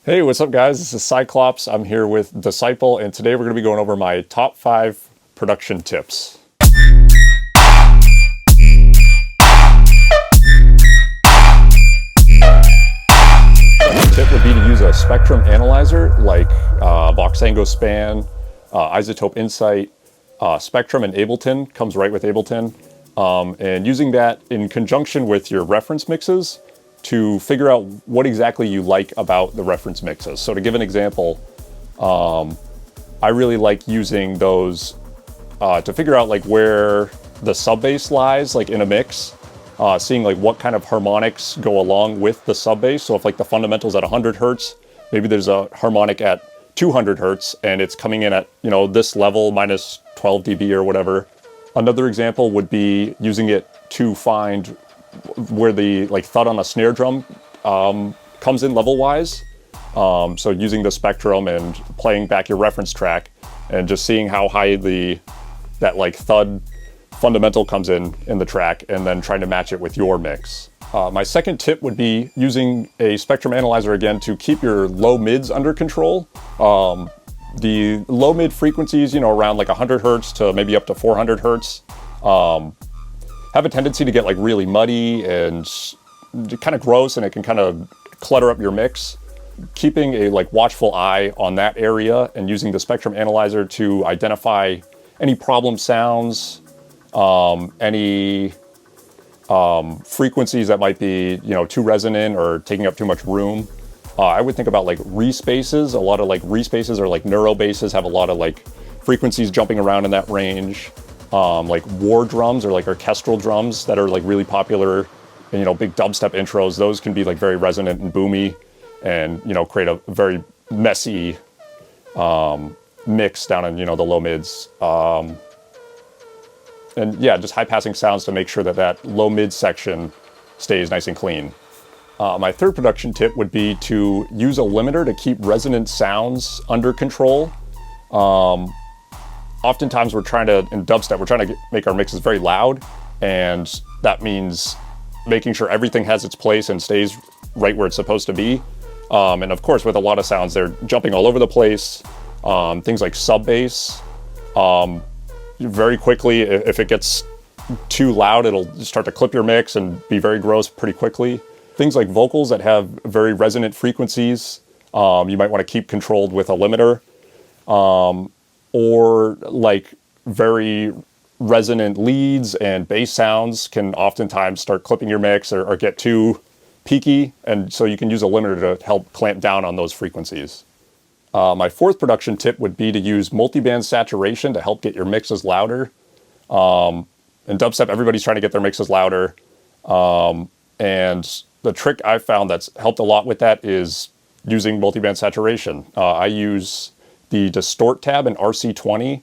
Hey, what's up guys? This is Cyclops. I'm here with Disciple, and today we're going to be going over my top 5 production tips. Tip would be to use a spectrum analyzer like Voxengo Span, Isotope Insight, Spectrum, and Ableton comes right with Ableton, and using that in conjunction with your reference mixes to figure out what exactly you like about the reference mixes. So to give an example, I really like using those to figure out like where the sub bass lies like in a mix, seeing like what kind of harmonics go along with the sub bass. So if like the fundamental's at 100 hertz, maybe there's a harmonic at 200 hertz and it's coming in at, this level minus 12 dB or whatever. Another example would be using it to find where the thud on a snare drum comes in level wise. So using the spectrum and playing back your reference track and just seeing how high that thud fundamental comes in the track, and then trying to match it with your mix. My second tip would be using a spectrum analyzer again to keep your low mids under control. The low mid frequencies, around 100 hertz to maybe up to 400 hertz, have a tendency to get really muddy and kind of gross, and it can kind of clutter up your mix. Keeping a watchful eye on that area and using the spectrum analyzer to identify any problem sounds, any frequencies that might be too resonant or taking up too much room. I would think about respaces. A lot of respaces or neuro basses have a lot of frequencies jumping around in that range. War drums or orchestral drums that are really popular in big dubstep intros. Those can be very resonant and boomy, and create a very messy mix down in the low mids. And yeah, just high passing sounds to make sure that low mid section stays nice and clean. My third production tip would be to use a limiter to keep resonant sounds under control. Oftentimes in dubstep, we're trying to make our mixes very loud, and that means making sure everything has its place and stays right where it's supposed to be. And of course, with a lot of sounds, they're jumping all over the place. Things like sub bass, very quickly, if it gets too loud, it'll start to clip your mix and be very gross pretty quickly. Things like vocals that have very resonant frequencies, you might want to keep controlled with a limiter. Or very resonant leads and bass sounds can oftentimes start clipping your mix or get too peaky, and so you can use a limiter to help clamp down on those frequencies. My fourth production tip would be to use multiband saturation to help get your mixes louder. In dubstep, everybody's trying to get their mixes louder, and the trick I've found that's helped a lot with that is using multiband saturation. I use the distort tab in RC20.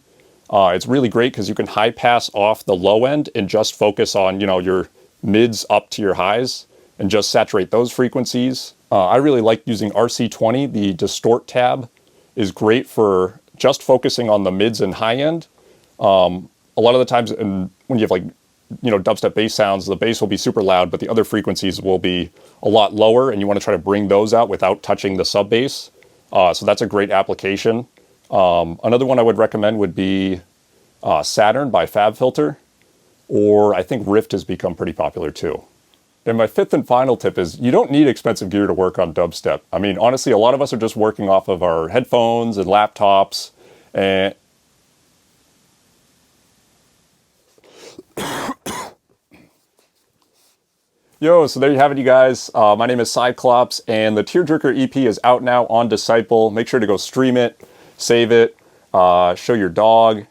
It's really great because you can high pass off the low end and just focus on your mids up to your highs and just saturate those frequencies. I really like using RC20. The distort tab is great for just focusing on the mids and high end. A lot of the times when you have dubstep bass sounds, the bass will be super loud, but the other frequencies will be a lot lower, and you want to try to bring those out without touching the sub bass. So that's a great application. Another one I would recommend would be Saturn by FabFilter, or I think Rift has become pretty popular too. And my fifth and final tip is you don't need expensive gear to work on dubstep. I mean, honestly, a lot of us are just working off of our headphones and laptops, and Yo, so there you have it, you guys. My name is Cyclops, and the Tearjerker EP is out now on Disciple. Make sure to go stream it, save it, show your dog,